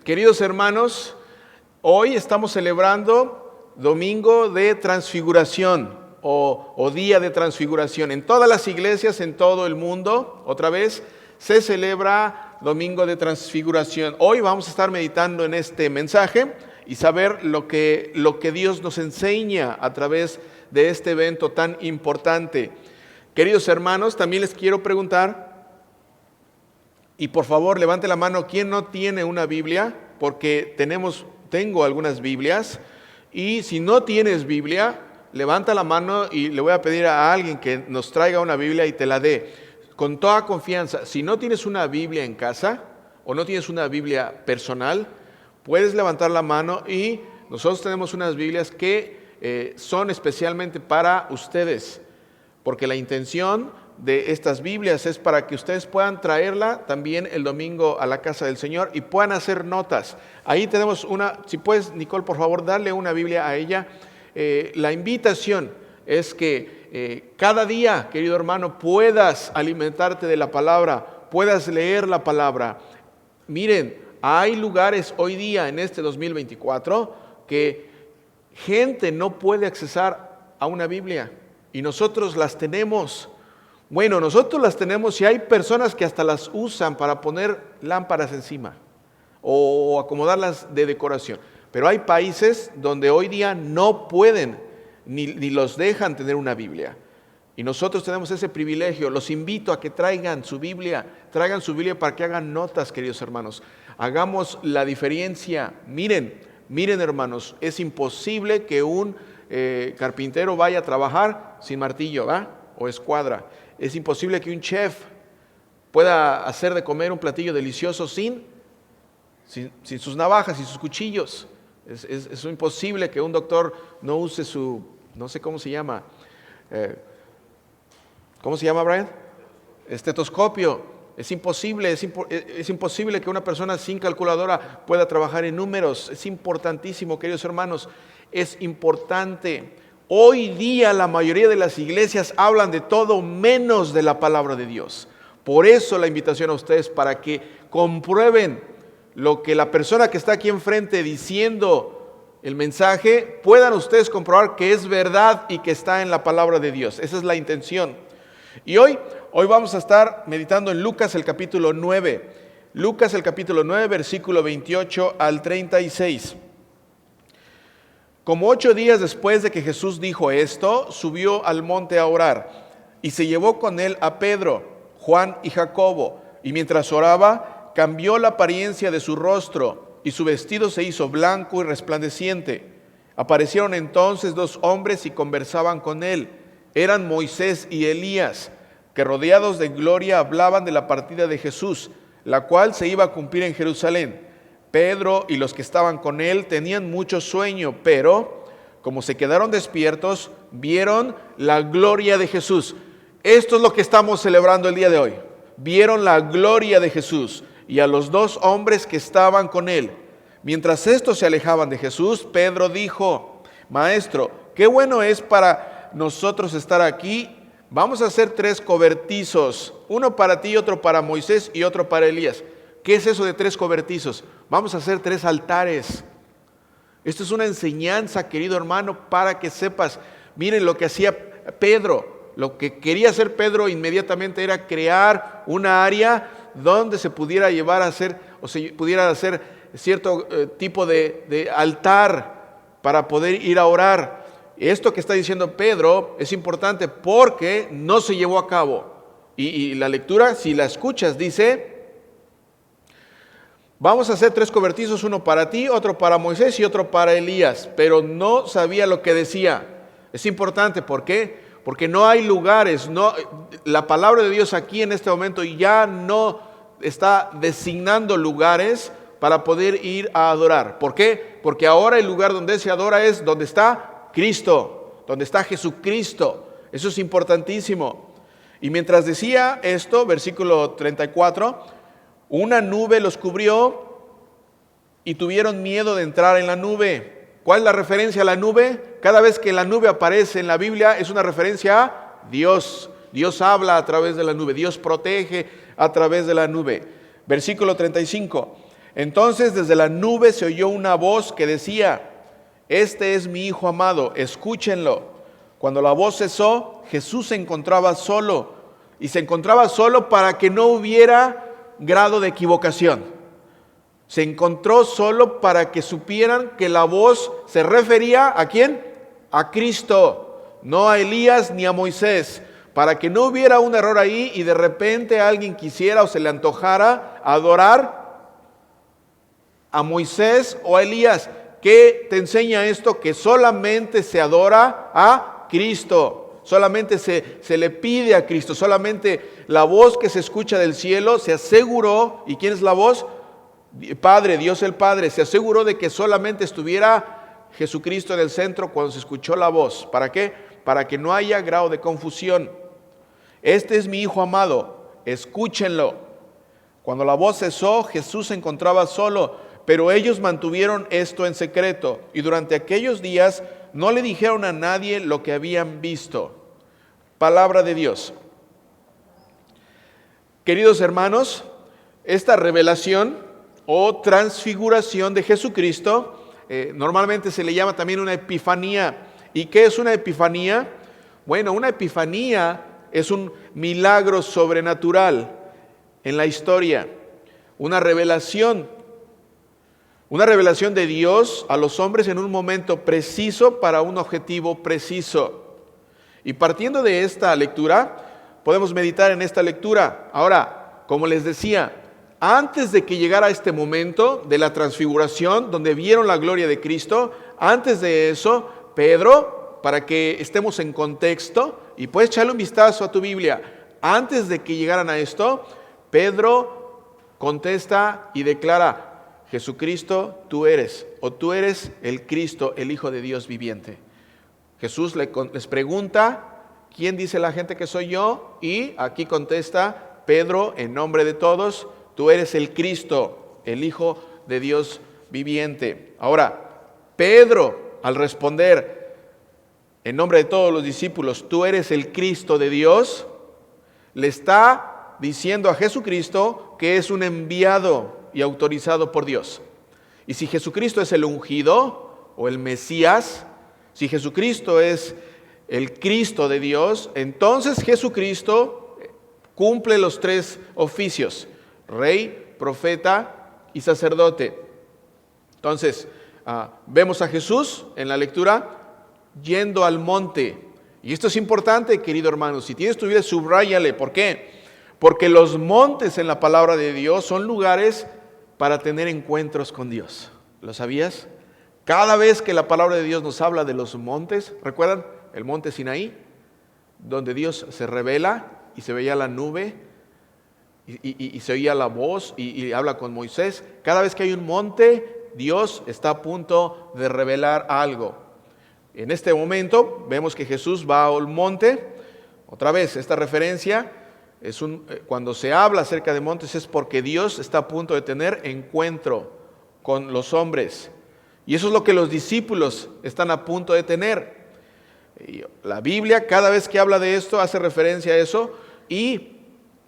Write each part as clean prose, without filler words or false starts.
Queridos hermanos, hoy estamos celebrando Domingo de Transfiguración o Día de Transfiguración. En todas las iglesias en todo el mundo, otra vez, se celebra Domingo de Transfiguración. Hoy vamos a estar meditando en este mensaje y saber lo que Dios nos enseña a través de este evento tan importante. Queridos hermanos, también les quiero preguntar, y por favor levante la mano, ¿quién no tiene una Biblia? Porque tengo algunas Biblias, y si no tienes Biblia, levanta la mano y le voy a pedir a alguien que nos traiga una Biblia y te la dé. Con toda confianza, si no tienes una Biblia en casa o no tienes una Biblia personal, puedes levantar la mano y nosotros tenemos unas Biblias que son especialmente para ustedes, porque la intención de estas Biblias es para que ustedes puedan traerla también el domingo a la casa del Señor y puedan hacer notas. Ahí tenemos una, si puedes, Nicole, por favor, darle una Biblia a ella. La invitación es que cada día, querido hermano, puedas alimentarte de la palabra, puedas leer la palabra. Miren, hay lugares hoy día en este 2024 que gente no puede accesar a una Biblia y nosotros las tenemos. Bueno, nosotros las tenemos y hay personas que hasta las usan para poner lámparas encima o acomodarlas de decoración. Pero hay países donde hoy día no pueden ni los dejan tener una Biblia. Y nosotros tenemos ese privilegio. Los invito a que traigan su Biblia para que hagan notas, queridos hermanos. Hagamos la diferencia. Miren hermanos, es imposible que un carpintero vaya a trabajar sin martillo, ¿va? O escuadra. Es imposible que un chef pueda hacer de comer un platillo delicioso sin sus navajas y sus cuchillos. Es imposible que un doctor no use su, no sé cómo se llama, ¿cómo se llama, Brian? Estetoscopio. Es imposible que una persona sin calculadora pueda trabajar en números. Es importantísimo, queridos hermanos, es importante. Hoy día la mayoría de las iglesias hablan de todo menos de la palabra de Dios. Por eso la invitación a ustedes para que comprueben lo que la persona que está aquí enfrente diciendo el mensaje, puedan ustedes comprobar que es verdad y que está en la palabra de Dios. Esa es la intención. Y hoy vamos a estar meditando en Lucas el capítulo 9. Lucas el capítulo 9, versículo 28 al 36. Como 8 días después de que Jesús dijo esto, subió al monte a orar, y se llevó con él a Pedro, Juan y Jacobo, y mientras oraba, cambió la apariencia de su rostro, y su vestido se hizo blanco y resplandeciente. Aparecieron entonces 2 hombres y conversaban con él. Eran Moisés y Elías, que rodeados de gloria hablaban de la partida de Jesús, la cual se iba a cumplir en Jerusalén. Pedro y los que estaban con él tenían mucho sueño, pero como se quedaron despiertos, vieron la gloria de Jesús. Esto es lo que estamos celebrando el día de hoy. Vieron la gloria de Jesús y a los 2 hombres que estaban con él. Mientras estos se alejaban de Jesús, Pedro dijo: Maestro, qué bueno es para nosotros estar aquí. Vamos a hacer 3 cobertizos, uno para ti, otro para Moisés y otro para Elías. ¿Qué es eso de 3 cobertizos? Vamos a hacer 3 altares. Esto es una enseñanza, querido hermano, para que sepas. Miren lo que hacía Pedro. Lo que quería hacer Pedro inmediatamente era crear una área donde se pudiera llevar a hacer, o se pudiera hacer cierto tipo de altar para poder ir a orar. Esto que está diciendo Pedro es importante porque no se llevó a cabo. Y la lectura, si la escuchas, dice: vamos a hacer 3 cobertizos, uno para ti, otro para Moisés y otro para Elías. Pero no sabía lo que decía. Es importante, ¿por qué? Porque no hay lugares, la palabra de Dios aquí en este momento ya no está designando lugares para poder ir a adorar. ¿Por qué? Porque ahora el lugar donde se adora es donde está Cristo, donde está Jesucristo. Eso es importantísimo. Y mientras decía esto, versículo 34, una nube los cubrió y tuvieron miedo de entrar en la nube. ¿Cuál es la referencia a la nube? Cada vez que la nube aparece en la Biblia es una referencia a Dios. Dios habla a través de la nube, Dios protege a través de la nube. Versículo 35. Entonces desde la nube se oyó una voz que decía: este es mi Hijo amado, escúchenlo. Cuando la voz cesó, Jesús se encontraba solo, y se encontraba solo para que no hubiera grado de equivocación. Se encontró solo para que supieran que la voz se refería ¿a quién? A Cristo, no a Elías ni a Moisés, para que no hubiera un error ahí y de repente alguien quisiera o se le antojara adorar a Moisés o a Elías. ¿Qué te enseña esto? Que solamente se adora a Cristo, solamente se le pide a Cristo, solamente la voz que se escucha del cielo se aseguró. ¿Y quién es la voz? Padre, Dios el Padre, se aseguró de que solamente estuviera Jesucristo en el centro cuando se escuchó la voz. ¿Para qué? Para que no haya grado de confusión. Este es mi Hijo amado, escúchenlo. Cuando la voz cesó, Jesús se encontraba solo, pero ellos mantuvieron esto en secreto, y durante aquellos días no le dijeron a nadie lo que habían visto. Palabra de Dios. Queridos hermanos, esta revelación o transfiguración de Jesucristo, normalmente se le llama también una epifanía. ¿Y qué es una epifanía? Bueno, una epifanía es un milagro sobrenatural en la historia, una revelación de Dios a los hombres en un momento preciso para un objetivo preciso. Y partiendo de esta lectura, podemos meditar en esta lectura. Ahora, como les decía, antes de que llegara este momento de la transfiguración, donde vieron la gloria de Cristo, antes de eso, Pedro, para que estemos en contexto, y puedes echarle un vistazo a tu Biblia, antes de que llegaran a esto, Pedro contesta y declara: Jesucristo, tú eres el Cristo, el Hijo de Dios viviente. Jesús les pregunta: ¿quién dice la gente que soy yo? Y aquí contesta Pedro, en nombre de todos: tú eres el Cristo, el Hijo de Dios viviente. Ahora, Pedro, al responder en nombre de todos los discípulos: tú eres el Cristo de Dios, le está diciendo a Jesucristo que es un enviado y autorizado por Dios. Y si Jesucristo es el ungido o el Mesías, si Jesucristo es el Cristo de Dios, entonces Jesucristo cumple los tres oficios: rey, profeta y sacerdote. Entonces, vemos a Jesús en la lectura yendo al monte. Y esto es importante, querido hermano. Si tienes tu Biblia, subráyale. ¿Por qué? Porque los montes en la palabra de Dios son lugares para tener encuentros con Dios. ¿Lo sabías? Cada vez que la palabra de Dios nos habla de los montes, ¿recuerdan? El monte Sinaí, donde Dios se revela y se veía la nube y se oía la voz y habla con Moisés. Cada vez que hay un monte, Dios está a punto de revelar algo. En este momento vemos que Jesús va al monte. Otra vez, esta referencia cuando se habla acerca de montes es porque Dios está a punto de tener encuentro con los hombres. Y eso es lo que los discípulos están a punto de tener. Y la Biblia, cada vez que habla de esto, hace referencia a eso. Y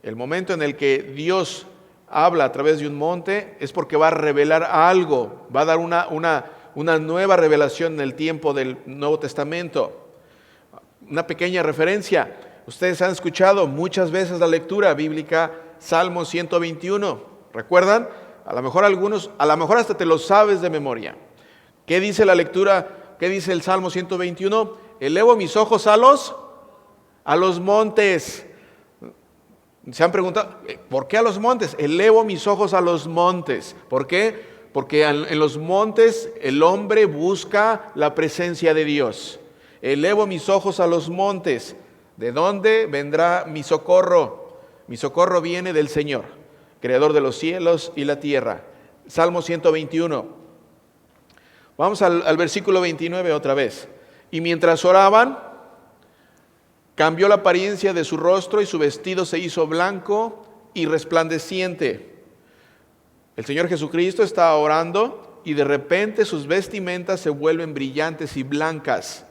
el momento en el que Dios habla a través de un monte es porque va a revelar algo, va a dar una nueva revelación en el tiempo del Nuevo Testamento. Una pequeña referencia. Ustedes han escuchado muchas veces la lectura bíblica, Salmo 121. ¿Recuerdan? A lo mejor algunos, a lo mejor hasta te lo sabes de memoria. ¿Qué dice la lectura? ¿Qué dice el Salmo 121? Elevo mis ojos a los montes. Se han preguntado, ¿por qué a los montes? Elevo mis ojos a los montes. ¿Por qué? Porque en los montes el hombre busca la presencia de Dios. Elevo mis ojos a los montes. ¿De dónde vendrá mi socorro? Mi socorro viene del Señor, creador de los cielos y la tierra. Salmo 121. Vamos al versículo 29 otra vez. Y mientras oraban, cambió la apariencia de su rostro y su vestido se hizo blanco y resplandeciente. El Señor Jesucristo está orando y de repente sus vestimentas se vuelven brillantes y blancas.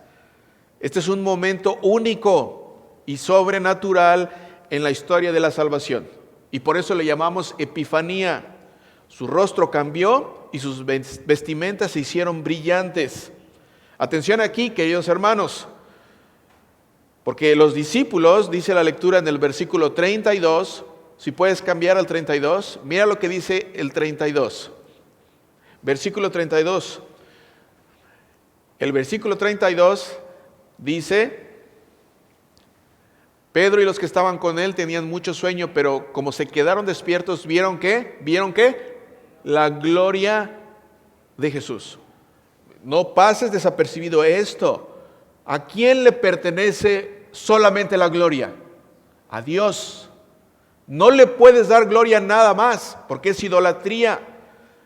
Este es un momento único y sobrenatural en la historia de la salvación. Y por eso le llamamos epifanía. Su rostro cambió y sus vestimentas se hicieron brillantes. Atención aquí, queridos hermanos, porque los discípulos, dice la lectura en el versículo 32, si puedes cambiar al 32, mira lo que dice el 32. Versículo 32. El versículo 32 dice: Pedro y los que estaban con él tenían mucho sueño, pero como se quedaron despiertos, ¿vieron qué? ¿Vieron qué? La gloria de Jesús. No pases desapercibido esto. ¿A quién le pertenece solamente la gloria? A Dios. No le puedes dar gloria a nada más, porque es idolatría.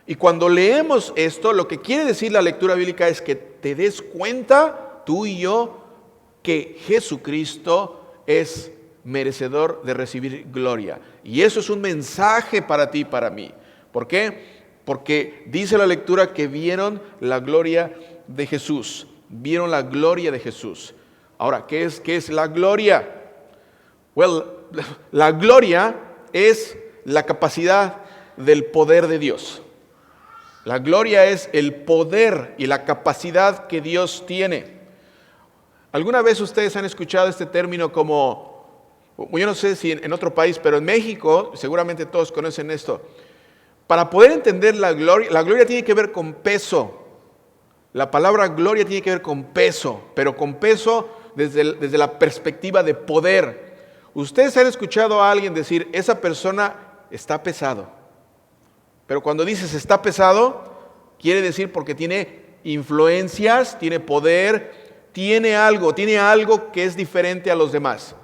Y cuando leemos esto, lo que quiere decir la lectura bíblica es que te des cuenta, tú y yo, que Jesucristo es merecedor de recibir gloria. Y eso es un mensaje para ti y para mí. ¿Por qué? Porque dice la lectura que vieron la gloria de Jesús. Vieron la gloria de Jesús. Ahora, ¿qué es la gloria? La gloria es la capacidad del poder de Dios. La gloria es el poder y la capacidad que Dios tiene. ¿Alguna vez ustedes han escuchado este término como, yo no sé si en otro país, pero en México, seguramente todos conocen esto? Para poder entender la gloria tiene que ver con peso. La palabra gloria tiene que ver con peso, pero con peso desde la perspectiva de poder. Ustedes han escuchado a alguien decir, esa persona está pesado. Pero cuando dices está pesado, quiere decir porque tiene influencias, tiene poder, tiene algo que es diferente a los demás.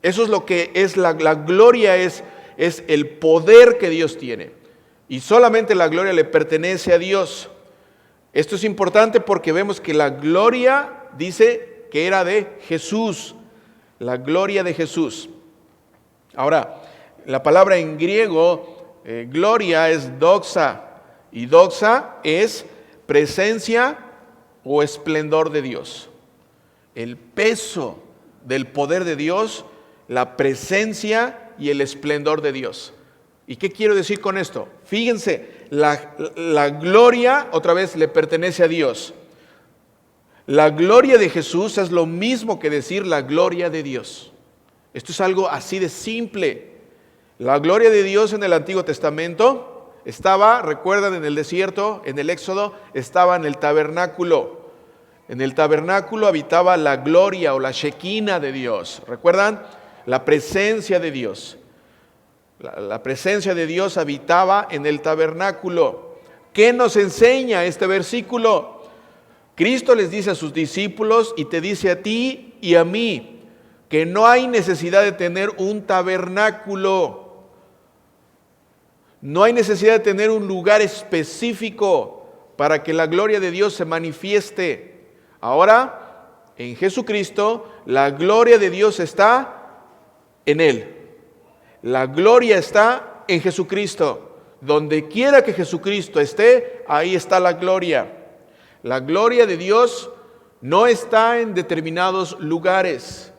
Eso es lo que es la gloria, es el poder que Dios tiene. Y solamente la gloria le pertenece a Dios. Esto es importante porque vemos que la gloria dice que era de Jesús. La gloria de Jesús. Ahora, la palabra en griego, gloria es doxa. Y doxa es presencia o esplendor de Dios. El peso del poder de Dios, la presencia y el esplendor de Dios. ¿Y qué quiero decir con esto? Fíjense, la gloria otra vez le pertenece a Dios. La gloria de Jesús es lo mismo que decir la gloria de Dios. Esto es algo así de simple. La gloria de Dios en el Antiguo Testamento estaba, recuerdan, en el desierto, en el Éxodo, estaba en el tabernáculo. En el tabernáculo habitaba la gloria o la Shekinah de Dios. ¿Recuerdan? La presencia de Dios. La presencia de Dios habitaba en el tabernáculo. ¿Qué nos enseña este versículo? Cristo les dice a sus discípulos y te dice a ti y a mí que no hay necesidad de tener un tabernáculo. No hay necesidad de tener un lugar específico para que la gloria de Dios se manifieste. Ahora, en Jesucristo, la gloria de Dios está en Él. La gloria está en Jesucristo. Donde quiera que Jesucristo esté, ahí está la gloria. La gloria de Dios no está en determinados lugares.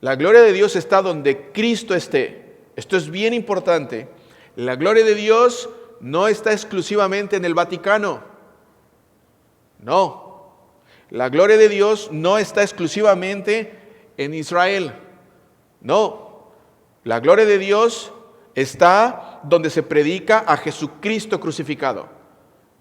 La gloria de Dios está donde Cristo esté. Esto es bien importante. La gloria de Dios no está exclusivamente en el Vaticano. No. La gloria de Dios no está exclusivamente en Israel. No. La gloria de Dios está donde se predica a Jesucristo crucificado.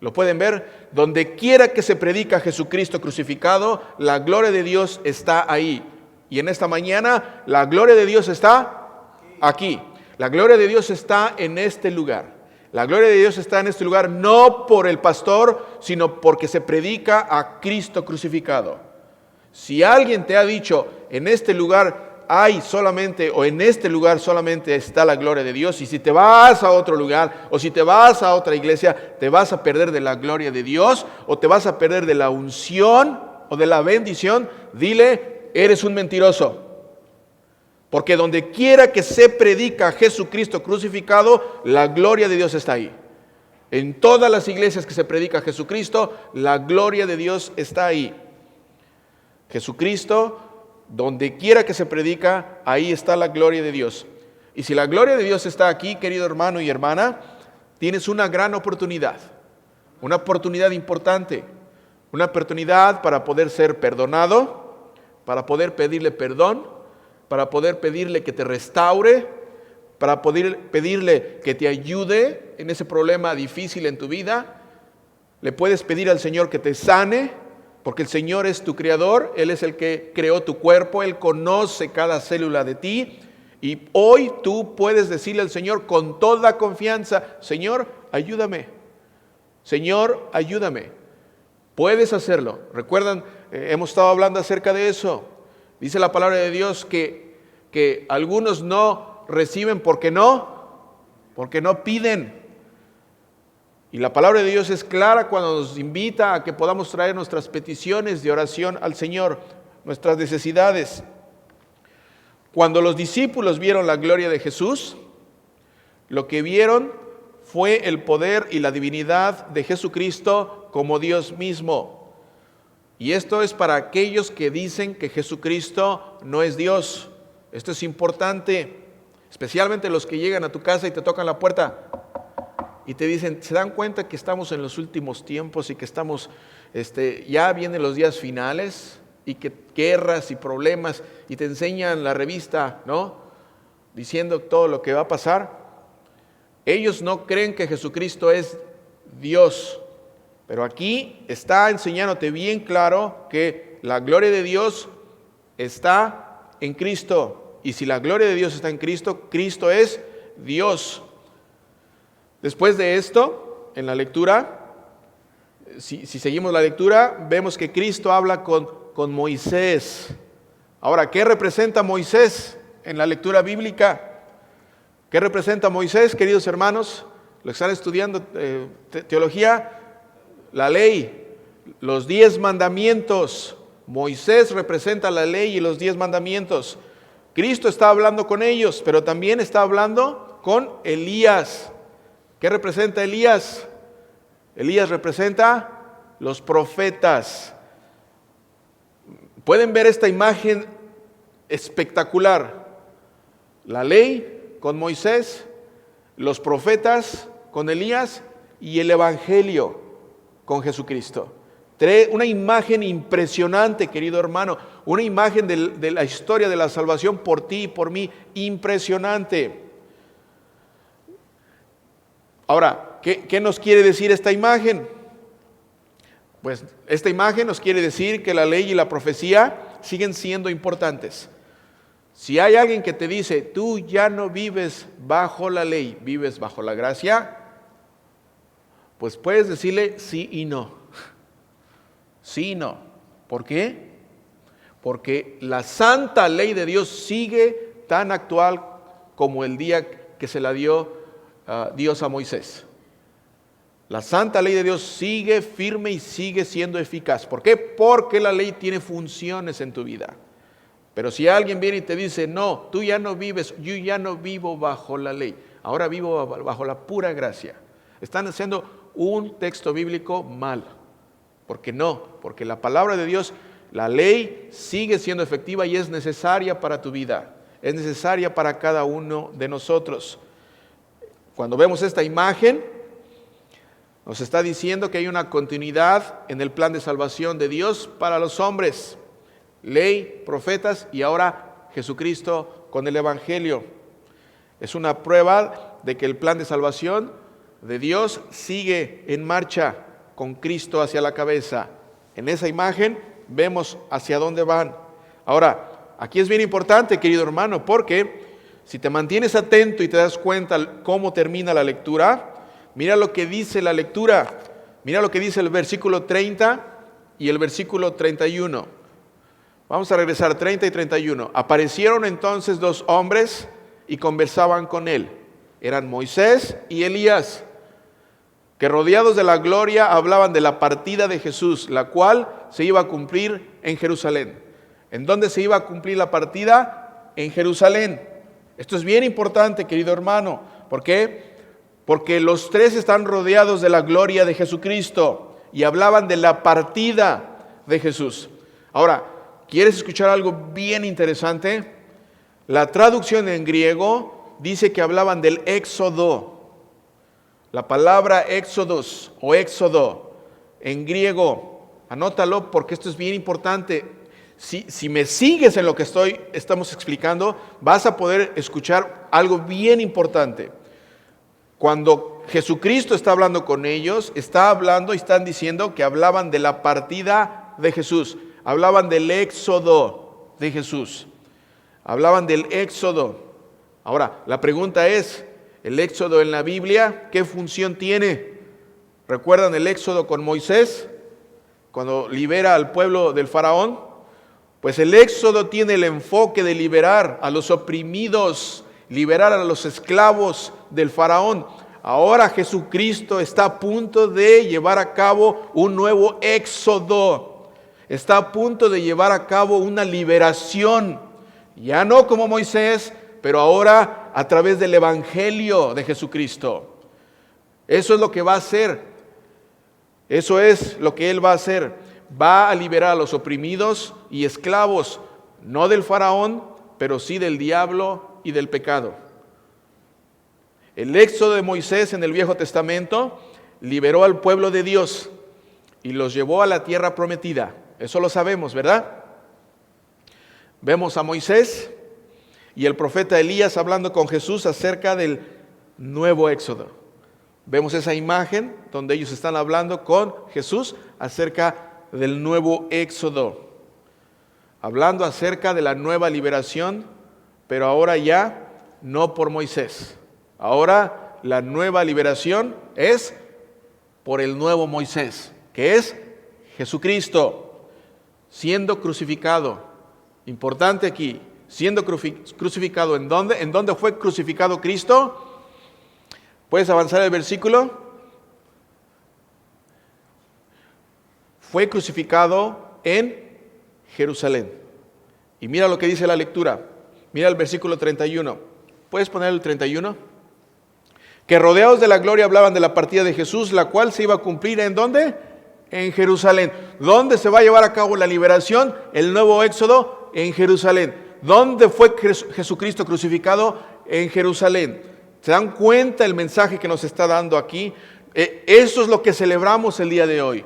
¿Lo pueden ver? Donde quiera que se predica a Jesucristo crucificado, la gloria de Dios está ahí. Y en esta mañana, la gloria de Dios está aquí. La gloria de Dios está en este lugar. La gloria de Dios está en este lugar no por el pastor, sino porque se predica a Cristo crucificado. Si alguien te ha dicho, en este lugar hay solamente, o en este lugar solamente está la gloria de Dios, y si te vas a otro lugar, o si te vas a otra iglesia, te vas a perder de la gloria de Dios, o te vas a perder de la unción, o de la bendición, dile, eres un mentiroso. Porque donde quiera que se predica a Jesucristo crucificado, la gloria de Dios está ahí. En todas las iglesias que se predica a Jesucristo, la gloria de Dios está ahí. Jesucristo, donde quiera que se predica, ahí está la gloria de Dios. Y si la gloria de Dios está aquí, querido hermano y hermana, tienes una gran oportunidad, una oportunidad importante, una oportunidad para poder ser perdonado, para poder pedirle perdón, para poder pedirle que te restaure, para poder pedirle que te ayude en ese problema difícil en tu vida. Le puedes pedir al Señor que te sane, porque el Señor es tu creador, Él es el que creó tu cuerpo, Él conoce cada célula de ti. Y hoy tú puedes decirle al Señor con toda confianza: Señor, ayúdame. Señor, ayúdame. Puedes hacerlo. Recuerdan, hemos estado hablando acerca de eso. Dice la palabra de Dios que algunos no reciben porque no piden. Y la palabra de Dios es clara cuando nos invita a que podamos traer nuestras peticiones de oración al Señor, nuestras necesidades. Cuando los discípulos vieron la gloria de Jesús, lo que vieron fue el poder y la divinidad de Jesucristo como Dios mismo. Y esto es para aquellos que dicen que Jesucristo no es Dios. Esto es importante, especialmente los que llegan a tu casa y te tocan la puerta y te dicen: ¿se dan cuenta que estamos en los últimos tiempos y que estamos, ya vienen los días finales? Y que guerras y problemas, y te enseñan la revista, ¿no?, diciendo todo lo que va a pasar. Ellos no creen que Jesucristo es Dios, pero aquí está enseñándote bien claro que la gloria de Dios está en Cristo, y si la gloria de Dios está en Cristo, Cristo es Dios. Después de esto, en la lectura, si seguimos la lectura, vemos que Cristo habla con Moisés. Ahora, ¿qué representa Moisés en la lectura bíblica? ¿Qué representa Moisés, queridos hermanos? Los que están estudiando teología, la ley, los 10 mandamientos. Moisés representa la ley y los 10 mandamientos. Cristo está hablando con ellos, pero también está hablando con Elías. ¿Qué representa Elías? Elías representa los profetas. Pueden ver esta imagen espectacular. La ley con Moisés, los profetas con Elías y el evangelio con Jesucristo. Una imagen impresionante, querido hermano, una imagen de la historia de la salvación por ti y por mí, impresionante. Ahora, ¿qué nos quiere decir esta imagen? Pues esta imagen nos quiere decir que la ley y la profecía siguen siendo importantes. Si hay alguien que te dice: tú ya no vives bajo la ley, vives bajo la gracia, pues puedes decirle sí y no. Sí y no. ¿Por qué? Porque la santa ley de Dios sigue tan actual como el día que se la dio Dios a Moisés. La santa ley de Dios sigue firme y sigue siendo eficaz. ¿Por qué? Porque la ley tiene funciones en tu vida. Pero si alguien viene y te dice: no, tú ya no vives, yo ya no vivo bajo la ley, ahora vivo bajo la pura gracia, están haciendo un texto bíblico mal. ¿Por qué no? Porque la palabra de Dios, la ley sigue siendo efectiva y es necesaria para tu vida, es necesaria para cada uno de nosotros. Cuando vemos esta imagen, nos está diciendo que hay una continuidad en el plan de salvación de Dios para los hombres. Ley, profetas y ahora Jesucristo con el evangelio. Es una prueba de que el plan de salvación de Dios sigue en marcha con Cristo hacia la cabeza. En esa imagen vemos hacia dónde van. Ahora, aquí es bien importante, querido hermano, porque si te mantienes atento y te das cuenta cómo termina la lectura, mira lo que dice la lectura, mira lo que dice el versículo 30 y el versículo 31. Vamos a regresar 30 y 31. Aparecieron entonces 2 hombres y conversaban con él. Eran Moisés y Elías, que rodeados de la gloria hablaban de la partida de Jesús, la cual se iba a cumplir en Jerusalén. ¿En dónde se iba a cumplir la partida? En Jerusalén. Esto es bien importante, querido hermano. ¿Por qué? Porque los 3 están rodeados de la gloria de Jesucristo y hablaban de la partida de Jesús. Ahora, ¿quieres escuchar algo bien interesante? La traducción en griego dice que hablaban del éxodo. La palabra éxodos o éxodo en griego, anótalo porque esto es bien importante. Si me sigues en lo que estamos explicando, vas a poder escuchar algo bien importante. Cuando Jesucristo está hablando con ellos, está hablando y están diciendo que hablaban de la partida de Jesús, hablaban del éxodo de Jesús, hablaban del éxodo. Ahora, la pregunta es, ¿el éxodo en la Biblia qué función tiene? ¿Recuerdan el éxodo con Moisés? Cuando libera al pueblo del faraón. Pues el éxodo tiene el enfoque de liberar a los oprimidos, liberar a los esclavos del faraón. Ahora Jesucristo está a punto de llevar a cabo un nuevo éxodo. Está a punto de llevar a cabo una liberación. Ya no como Moisés, pero ahora a través del evangelio de Jesucristo. Eso es lo que va a hacer. Eso es lo que Él va a hacer. Va a liberar a los oprimidos y esclavos, no del faraón, pero sí del diablo y del pecado. El éxodo de Moisés en el Viejo Testamento liberó al pueblo de Dios y los llevó a la tierra prometida. Eso lo sabemos, ¿verdad? Vemos a Moisés y el profeta Elías hablando con Jesús acerca del nuevo éxodo. Vemos esa imagen donde ellos están hablando con Jesús acerca del nuevo éxodo, hablando acerca de la nueva liberación, pero ahora ya no por Moisés. Ahora la nueva liberación es por el nuevo Moisés, que es Jesucristo, siendo crucificado. Importante aquí, siendo crucificado. ¿En dónde? ¿En dónde fue crucificado Cristo? ¿Puedes avanzar el versículo? Fue crucificado en Jerusalén. Y mira lo que dice la lectura. Mira el versículo 31. ¿Puedes poner el 31? Que rodeados de la gloria hablaban de la partida de Jesús, la cual se iba a cumplir ¿en dónde? En Jerusalén. ¿Dónde se va a llevar a cabo la liberación? El nuevo éxodo en Jerusalén. ¿Dónde fue Jesucristo crucificado? En Jerusalén. ¿Se dan cuenta el mensaje que nos está dando aquí? Eso es lo que celebramos el día de hoy.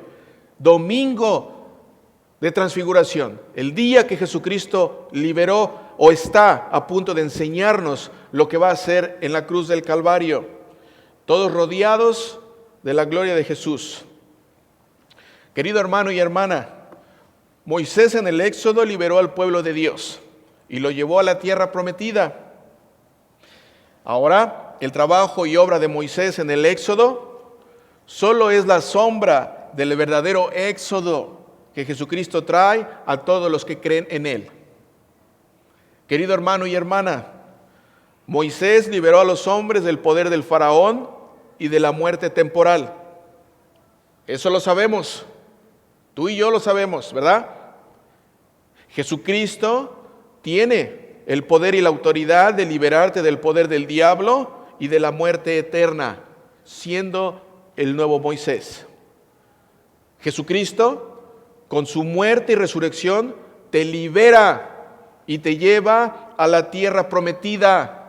Domingo de Transfiguración, el día que Jesucristo liberó o está a punto de enseñarnos lo que va a hacer en la cruz del Calvario, todos rodeados de la gloria de Jesús. Querido hermano y hermana, Moisés en el Éxodo liberó al pueblo de Dios y lo llevó a la tierra prometida. Ahora, el trabajo y obra de Moisés en el Éxodo solo es la sombra del verdadero éxodo que Jesucristo trae a todos los que creen en Él. Querido hermano y hermana, Moisés liberó a los hombres del poder del faraón y de la muerte temporal. Eso lo sabemos. Tú y yo lo sabemos, ¿verdad? Jesucristo tiene el poder y la autoridad de liberarte del poder del diablo y de la muerte eterna, siendo el nuevo Moisés. Jesucristo, con su muerte y resurrección, te libera y te lleva a la tierra prometida.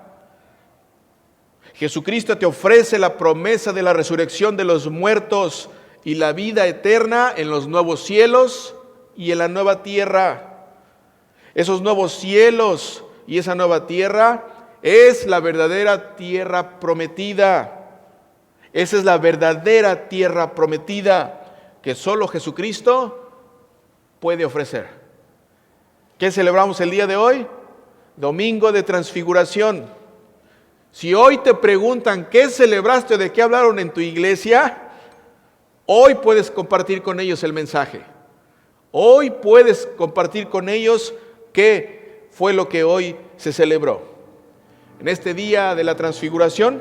Jesucristo te ofrece la promesa de la resurrección de los muertos y la vida eterna en los nuevos cielos y en la nueva tierra. Esos nuevos cielos y esa nueva tierra es la verdadera tierra prometida. Esa es la verdadera tierra prometida que solo Jesucristo puede ofrecer. ¿Qué celebramos el día de hoy? Domingo de Transfiguración. Si hoy te preguntan qué celebraste o de qué hablaron en tu iglesia, hoy puedes compartir con ellos el mensaje. Hoy puedes compartir con ellos qué fue lo que hoy se celebró. En este día de la Transfiguración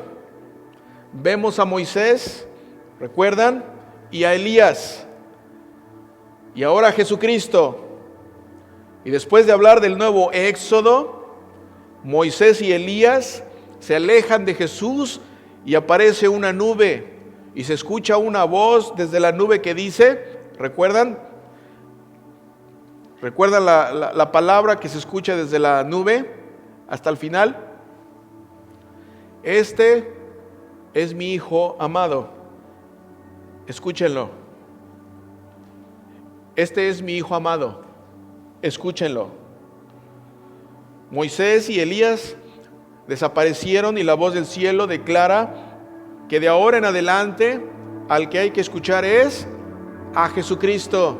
vemos a Moisés, ¿recuerdan? Y a Elías, y ahora a Jesucristo. Y después de hablar del nuevo éxodo, Moisés y Elías se alejan de Jesús y aparece una nube y se escucha una voz desde la nube que dice, ¿recuerdan? ¿Recuerdan la palabra que se escucha desde la nube hasta el final? Este es mi Hijo amado. Escúchenlo. Este es mi Hijo amado. Escúchenlo. Moisés y Elías desaparecieron y la voz del cielo declara que de ahora en adelante al que hay que escuchar es a Jesucristo.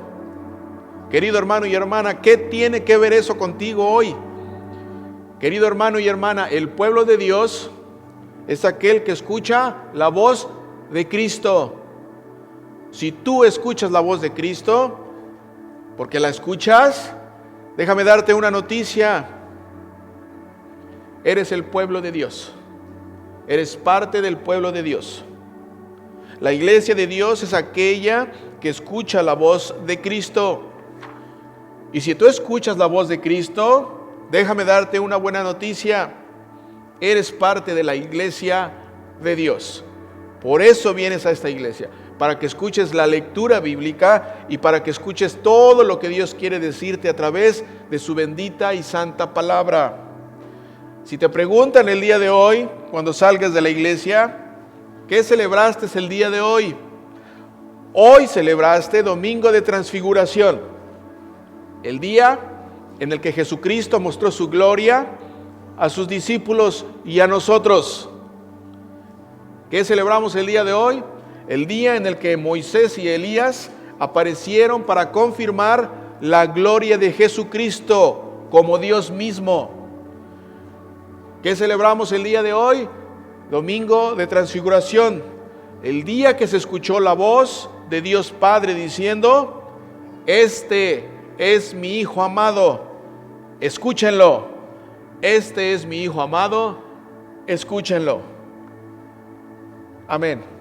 Querido hermano y hermana, ¿qué tiene que ver eso contigo hoy? Querido hermano y hermana, el pueblo de Dios es aquel que escucha la voz de Cristo. Si tú escuchas la voz de Cristo, porque la escuchas, déjame darte una noticia. Eres el pueblo de Dios. Eres parte del pueblo de Dios. La iglesia de Dios es aquella que escucha la voz de Cristo. Y si tú escuchas la voz de Cristo, déjame darte una buena noticia. Eres parte de la iglesia de Dios. Por eso vienes a esta iglesia, para que escuches la lectura bíblica y para que escuches todo lo que Dios quiere decirte a través de su bendita y santa palabra. Si te preguntan el día de hoy, cuando salgas de la iglesia, ¿qué celebraste el día de hoy? Hoy celebraste Domingo de Transfiguración, el día en el que Jesucristo mostró su gloria a sus discípulos y a nosotros. ¿Qué celebramos el día de hoy? El día en el que Moisés y Elías aparecieron para confirmar la gloria de Jesucristo como Dios mismo. ¿Qué celebramos el día de hoy? Domingo de Transfiguración, el día que se escuchó la voz de Dios Padre diciendo: este es mi Hijo amado, escúchenlo. Este es mi Hijo amado, escúchenlo. Amén.